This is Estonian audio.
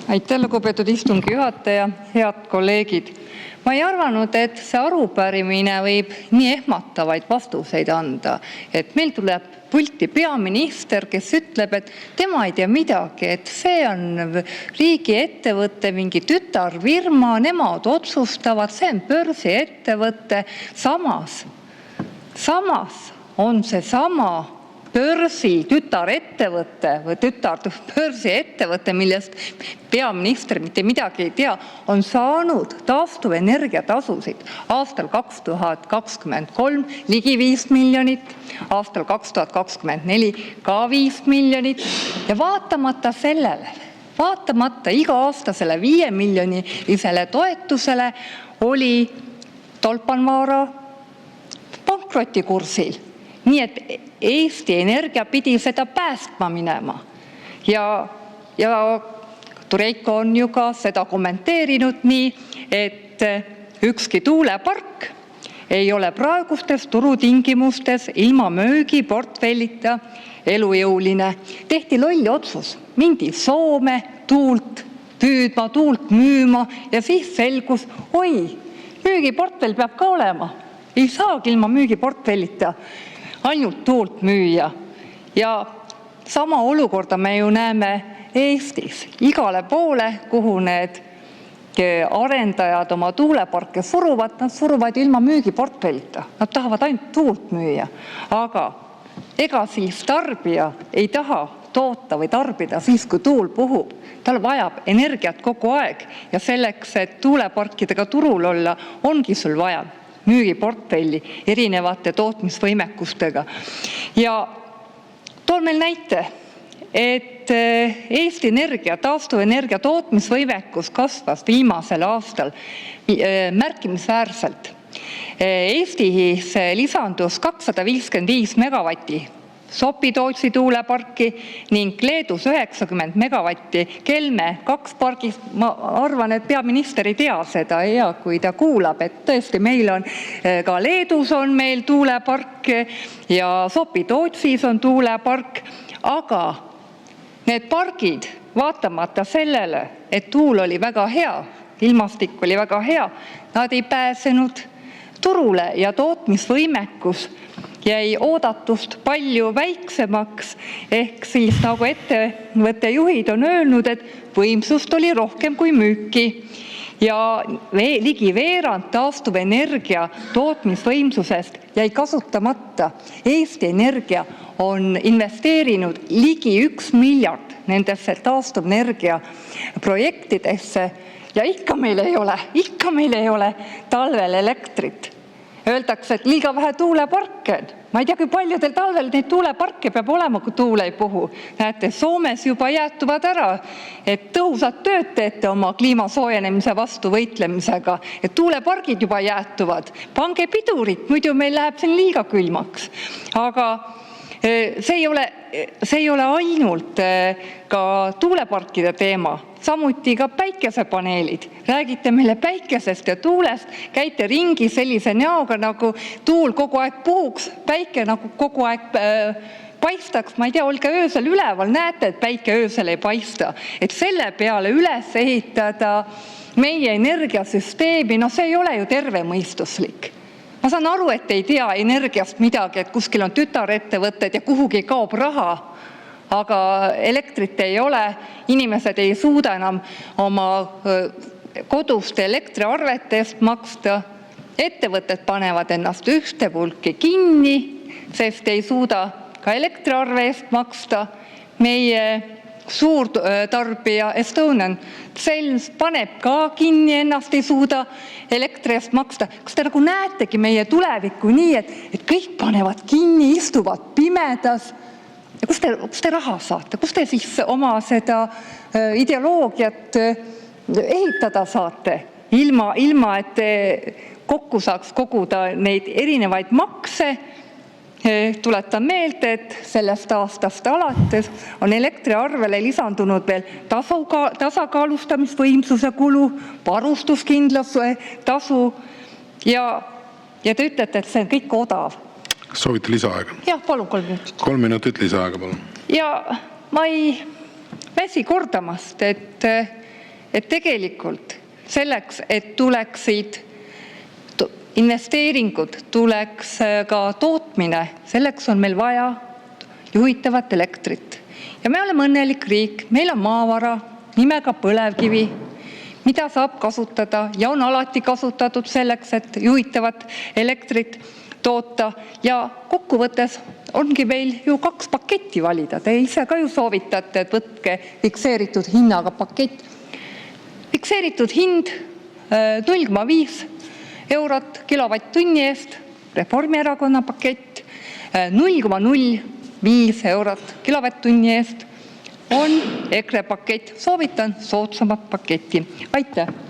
Aitäh, lugupeetud istungi juhataja! Head kolleegid! Ma ei arvanud, et see arupärimine võib nii ehmatavaid vastuseid anda. Meil tuleb pulti peaminister, kes ütleb, et tema ei tea midagi, et see on riigiettevõtte mingi tütarfirma, nemad otsustavad, see on börsiettevõte. Samas on seesama börsi tütarettevõte või börsiettevõte, millest peaminister mitte midagi ei tea, on saanud taastuvenergia tasusid aastal 2023 ligi 5 miljonit, aastal 2024 ka 5 miljonit. Ja vaatamata iga-aastasele 5 miljonilisele toetusele oli Tolpanvaara pankrotikursil. Nii et Eesti Energia pidi seda päästma minema. Ja Tureiko on ju ka seda kommenteerinud nii, et ükski tuulepark ei ole praegustes turutingimustes ilma müügiportfellita elujõuline. Tehti loll otsus, mindi Soome tuult püüdma, tuult müüma ja siis selgus, müügiportfell peab ka olema. Ei saagi ilma müügiportfellita ainult tuult müüa. Ja sama olukorda me ju näeme Eestis. Igale poole, kuhu need arendajad oma tuuleparke suruvad, nad suruvad ilma müügiportfellita. Nad tahavad ainult tuult müüa. Aga ega siis tarbija ei taha toota või tarbida siis, kui tuul puhub. Tal vajab energiat kogu aeg ja selleks, et tuuleparkidega turul olla, ongi sul vaja müügiportfelli erinevate tootmisvõimekustega. Ja toon meil näite, et Eesti Energia taastuvenergia tootmisvõimekus kasvas viimasel aastal märkimisväärselt. Eestis lisandus 255 megavatti Sopi-Tootsi tuuleparki ning Leedus 90 megavatti Kelme 2 pargis. Ma arvan, et peaminister ei tea seda, kui ta kuulab, et tõesti meil on ka Leedus on meil tuulepark ja Sopi-Tootsis on tuulepark, aga need pargid, vaatamata sellele, et tuul oli väga hea, ilmastik oli väga hea, nad ei pääsenud turule ja tootmisvõimekus jäi oodatust palju väiksemaks. Ehk siis nagu ettevõtte juhid on öelnud, et võimsust oli rohkem kui müüki ja ligi veerand taastuvenergia tootmisvõimsusest jäi kasutamata. Eesti Energia on investeerinud ligi 1 miljard nendesse taastuvenergia projektidesse ja ikka meil ei ole talvel elektrit. Öeldakse, et liiga vähe tuuleparke. Ma ei tea, kui paljudel talvel neid tuuleparke peab olema, kui tuul ei puhu. Näete, Soomes juba jäätuvad ära, et tõhusat tööd teete oma kliima soojenemise vastu võitlemisega, et tuulepargid juba jäätuvad. Pange pidurit, muidu meil läheb siin liiga külmaks. Aga see ei ole ainult ka tuuleparkide teema, samuti ka päikesepaneelid. Räägite meile päikesest ja tuulest, käite ringi sellise näoga, nagu tuul kogu aeg puhuks, päike nagu kogu aeg paistaks. Ma ei tea, olge öösel üleval, näete, et päike öösel ei paista. Et selle peale üles ehitada meie energiasüsteemi, see ei ole ju tervemõistuslik. Ma saan aru, et ei tea energiast midagi, et kuskil on tütarettevõtted ja kuhugi kaob raha, aga elektrit ei ole, inimesed ei suuda enam oma koduste elektriarvete eest maksta, ettevõtted panevad ennast ühte pulki kinni, sest ei suuda ka elektriarve eest maksta. Meie suurtarbija Estonian Cell paneb ka kinni, ennast ei suuda elektri eest maksta. Kas te nagu näetegi meie tulevikku nii, et kõik panevad kinni, istuvad pimedas? Ja kust te raha saate? Kust te siis oma seda ideoloogiat ehitada saate? Ilma, et te kokku saaks koguda neid erinevaid makse. Tuletan meelde, et sellest aastast alates on elektriarvele lisandunud veel tasakaalustamisvõimsuse kulu, varustuskindluse tasu ja te ütlete, et see on kõik odav. Soovite lisaaega? Jah, palun 3 minutit. 3 minutit lisaaega, palun. Ja ma ei väsi kordamast, et et tegelikult selleks, et tuleksid investeeringud, tuleks ka tootmine, selleks on meil vaja juhitavat elektrit. Ja me oleme õnnelik riik, meil on maavara nimega põlevkivi, mida saab kasutada ja on alati kasutatud selleks, et juhitavat elektrit toota. Ja kokkuvõttes ongi meil ju 2 paketti valida. Te ise ka ju soovitate, et võtke fikseeritud hinnaga pakett. Fikseeritud hind 0,5 eurot kilovatt-tunni eest, Reformierakonna pakett 0,05 eurot kilovatt-tunni eest on EKRE pakett. Soovitan soodsamat paketti. Aitäh!